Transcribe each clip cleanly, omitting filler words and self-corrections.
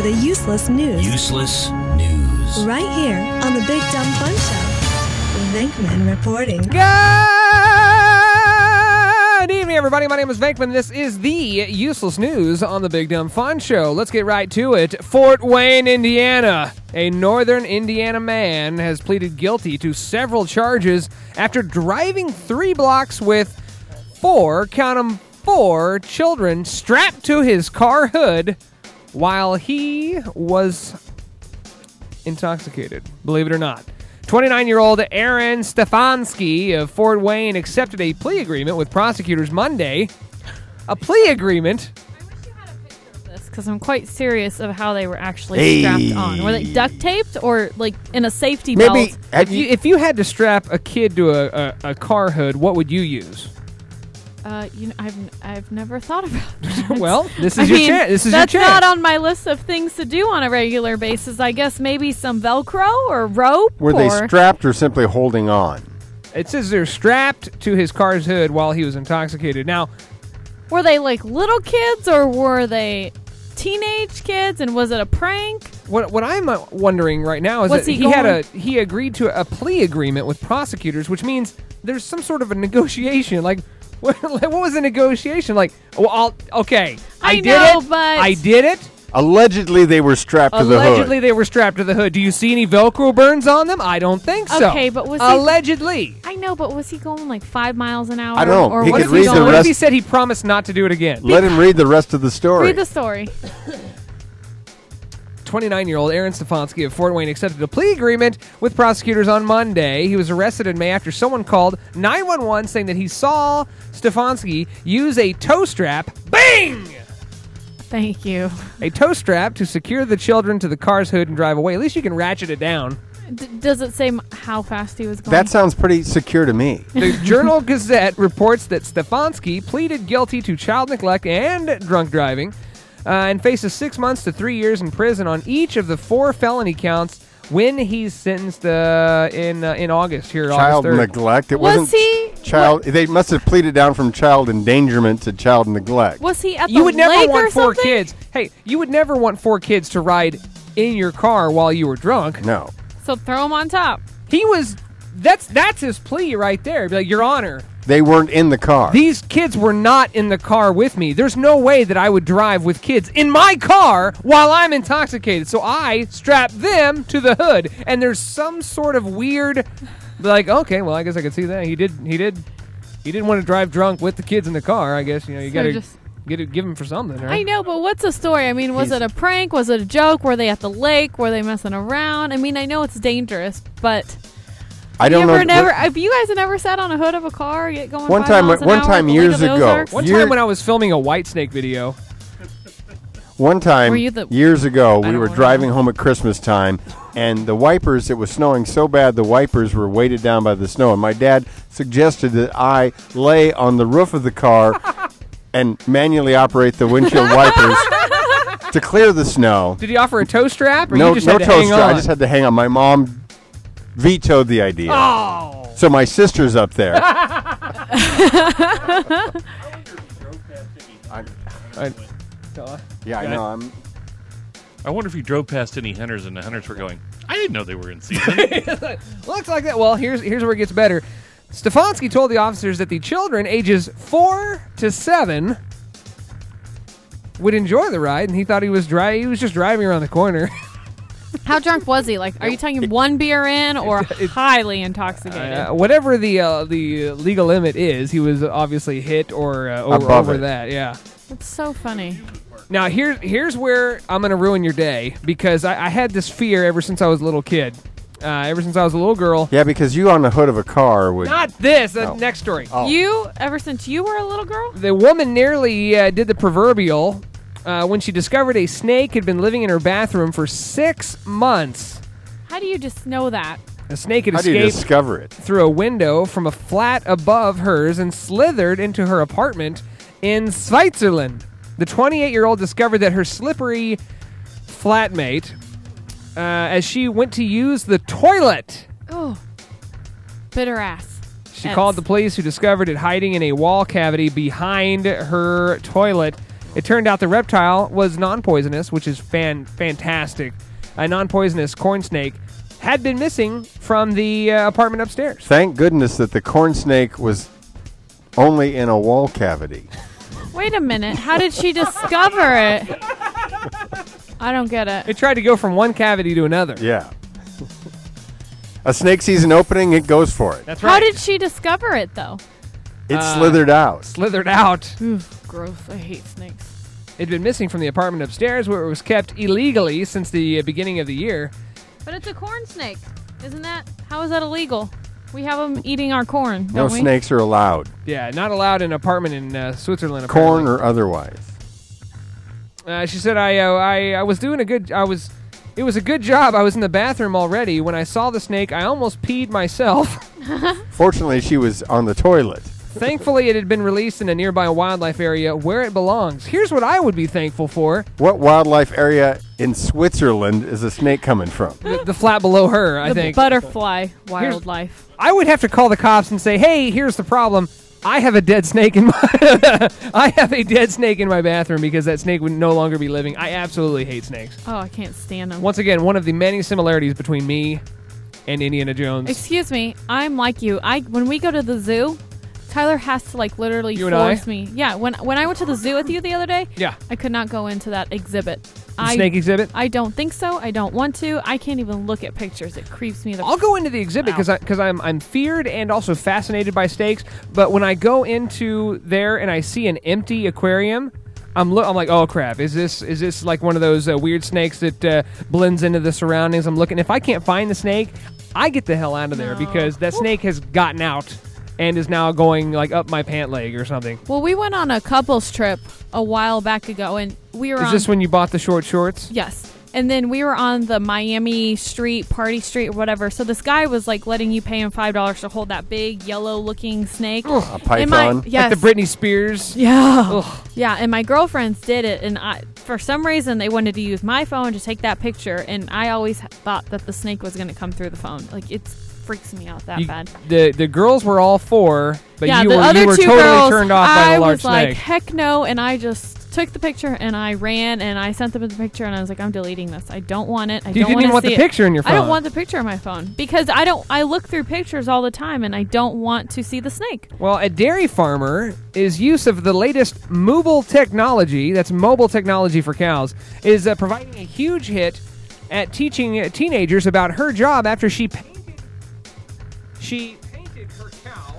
the useless news. Useless news. Right here on the Big Dumb Fun Show. Venkman reporting. Good evening, everybody. My name is Venkman. This is the Useless News on the Big Dumb Fun Show. Let's get right to it. Fort Wayne, Indiana. A northern Indiana man has pleaded guilty to several charges after driving 3 blocks with 4 children strapped to his car hood while he was intoxicated. Believe it or not. 29-year-old Aaron Stefanski of Fort Wayne accepted a plea agreement with prosecutors Monday. A plea agreement? I wish you had a picture of this because I'm quite serious of how they were actually strapped on. Were they duct taped or like in a safety belt? If you had to strap a kid to a car hood, what would you use? I've never thought about that. Well, this is your chance. This is your chance. That's not on my list of things to do on a regular basis. I guess maybe some Velcro or rope. Were they strapped or simply holding on? It says they're strapped to his car's hood while he was intoxicated. Now, were they like little kids or were they teenage kids? And was it a prank? What I'm wondering right now is that he agreed to a plea agreement with prosecutors, which means there's some sort of a negotiation. Like, what was the negotiation? Like, well, I did it. Allegedly, they were strapped to the hood. Allegedly, they were strapped to the hood. Do you see any Velcro burns on them? I don't think so. Okay, but was allegedly? I know, but was he going like 5 miles an hour? I don't know. Or He what could if read the What rest. if he said he promised not to do it again? Let him read the rest of the story. Read the story. 29-year-old Aaron Stefanski of Fort Wayne accepted a plea agreement with prosecutors on Monday. He was arrested in May after someone called 911 saying that he saw Stefanski use a tow strap. Bang! Thank you. A tow strap to secure the children to the car's hood and drive away. At least you can ratchet it down. Does it say how fast he was going? That sounds pretty secure to me. The Journal-Gazette reports that Stefanski pleaded guilty to child neglect and drunk driving and faces 6 months to 3 years in prison on each of the 4 felony counts when he's sentenced in August here. Child August 3rd. neglect. It Was wasn't he? child. They must have pleaded down from child endangerment to child neglect. Was he at the You would never lake want or 4 something? kids. Hey, you would never want 4 kids to ride in your car while you were drunk. No. So throw him on top. He was. That's his plea right there. Be like, Your Honor, They weren't in the car. these kids were not in the car with me. There's no way that I would drive with kids in my car while I'm intoxicated. So I strapped them to the hood. And there's some sort of weird, like, okay, well, I guess I could see that. He didn't want to drive drunk with the kids in the car. I guess, you So got to just- give him for something, right? I know, but what's the story? I mean, was it a prank? Was it a joke? Were they at the lake? Were they messing around? I mean, I know it's dangerous, but I don't know. Have you guys never sat on a hood of a car, get going? One 5 time- miles an one hour time at the years Lake of the ago. Ozarks? One You're- time when I was filming a Whitesnake video. One time, Were you the- years ago, I we don't were know. driving home at Christmas time, and the wipers, it was snowing so bad, the wipers were weighted down by the snow. And my dad suggested that I lay on the roof of the car and manually operate the windshield wipers to clear the snow. Did he offer a toe strap, or No, you just no had to toe hang strap. on? I just had to hang on. My mom vetoed the idea. Oh. So my sister's up there. Yeah, I know. I wonder if you drove past any hunters and the hunters were going, I didn't know they were in season. Looks like that. Well, here's where it gets better. Stefanski told the officers that the children ages 4 to 7 would enjoy the ride, and he thought he was just driving around the corner. How drunk was he? Like, are you talking 1 beer in or highly intoxicated? Whatever the legal limit is, he was obviously hit or Above over it. that. Yeah. That's so funny. Now here's where I'm gonna ruin your day, because I had this fear ever since I was a little kid. Ever since I was a little girl. Yeah, because you on the hood of a car would... Not this. No. Next story. Oh. Ever since you were a little girl? The woman nearly did the proverbial when she discovered a snake had been living in her bathroom for 6 months. How do you just know that? A snake had How do you escaped discover it? through a window from a flat above hers and slithered into her apartment in Switzerland. The 28-year-old discovered that her slippery flatmate, as she went to use the toilet, Oh, bitter ass. she called the police, who discovered it hiding in a wall cavity behind her toilet. It turned out the reptile was non-poisonous, which is fantastic. A non-poisonous corn snake had been missing from the apartment upstairs. Thank goodness that the corn snake was only in a wall cavity. Wait a minute. How did she discover it? I don't get it. It tried to go from one cavity to another. Yeah. A snake sees an opening, it goes for it. That's right. How did she discover it, though? It slithered out. Slithered out. Oof, gross. I hate snakes. It'd been missing from the apartment upstairs where it was kept illegally since the beginning of the year. But it's a corn snake. Isn't that? How is that illegal? We have them eating our corn, No don't we? snakes are allowed, Yeah, not allowed in an apartment in Switzerland. corn apparently. or otherwise. She said, I was doing a good... It was a good job. I was in the bathroom already. When I saw the snake, I almost peed myself. Fortunately, she was on the toilet. Thankfully, it had been released in a nearby wildlife area where it belongs. Here's what I would be thankful for. What wildlife area in Switzerland is a snake coming from? The flat below her, I The think. butterfly wildlife. I would have to call the cops and say, hey, here's the problem. I have a dead snake in my I have a dead snake in my bathroom because that snake would no longer be living. I absolutely hate snakes. Oh, I can't stand them. Once again, one of the many similarities between me and Indiana Jones. Excuse me. I'm like you. When we go to the zoo, Tyler has to literally You and I? force me. Yeah, when I went to the zoo with you the other day, Yeah. I could not go into that exhibit. The snake exhibit? I don't think so. I don't want to. I can't even look at pictures. It creeps me the I'll go into the exhibit because I'm feared and also fascinated by snakes. But when I go into there and I see an empty aquarium, I'm like, oh crap! Is this like one of those weird snakes that blends into the surroundings? I'm looking. If I can't find the snake, I get the hell out of there because that snake has gotten out and is now going up my pant leg or something. Well, we went on a couples trip a while back ago, and we were Is this when you bought the short shorts? Yes. And then we were on the Miami Street, Party Street, or whatever. So this guy was letting you pay him $5 to hold that big yellow-looking snake. A python? Yes. Like the Britney Spears? Yeah. Ugh. Yeah, and my girlfriends did it, and for some reason they wanted to use my phone to take that picture, and I always thought that the snake was going to come through the phone. It freaks me out that bad. The girls were all for, but Yeah, you the were other two totally girls, turned off by I the large was like, snake. heck no, and I just took the picture and I ran and I sent them the picture and I was like, I'm deleting this. I don't want it. You didn't even want the picture in your phone. I don't want the picture on my phone because I look through pictures all the time and I don't want to see the snake. Well, a dairy farmer is use of the latest mobile technology, that's mobile technology for cows, is providing a huge hit at teaching teenagers about her job after she painted her cow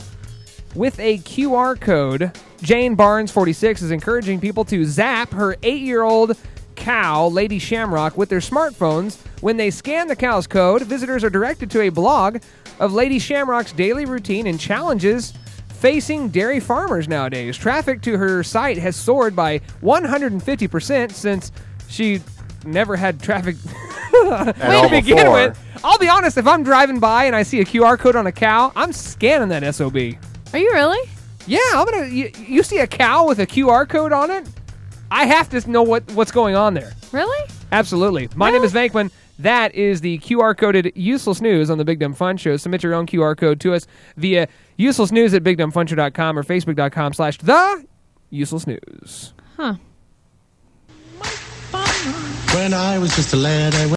with a QR code. Jane Barnes, 46, is encouraging people to zap her 8-year-old cow, Lady Shamrock, with their smartphones. When they scan the cow's code, visitors are directed to a blog of Lady Shamrock's daily routine and challenges facing dairy farmers nowadays. Traffic to her site has soared by 150% since she never had traffic to begin before. with. I'll be honest, if I'm driving by and I see a QR code on a cow, I'm scanning that SOB. Are you really? Yeah, I'm gonna. You see a cow with a QR code on it? I have to know what's going on there. Really? Absolutely. My name is Vankman. That is the QR coded Useless News on the Big Dumb Fun Show. Submit your own QR code to us via uselessnews@bigdumbfunshow.com or facebook.com/the Useless News. Huh. When I was just a lad, I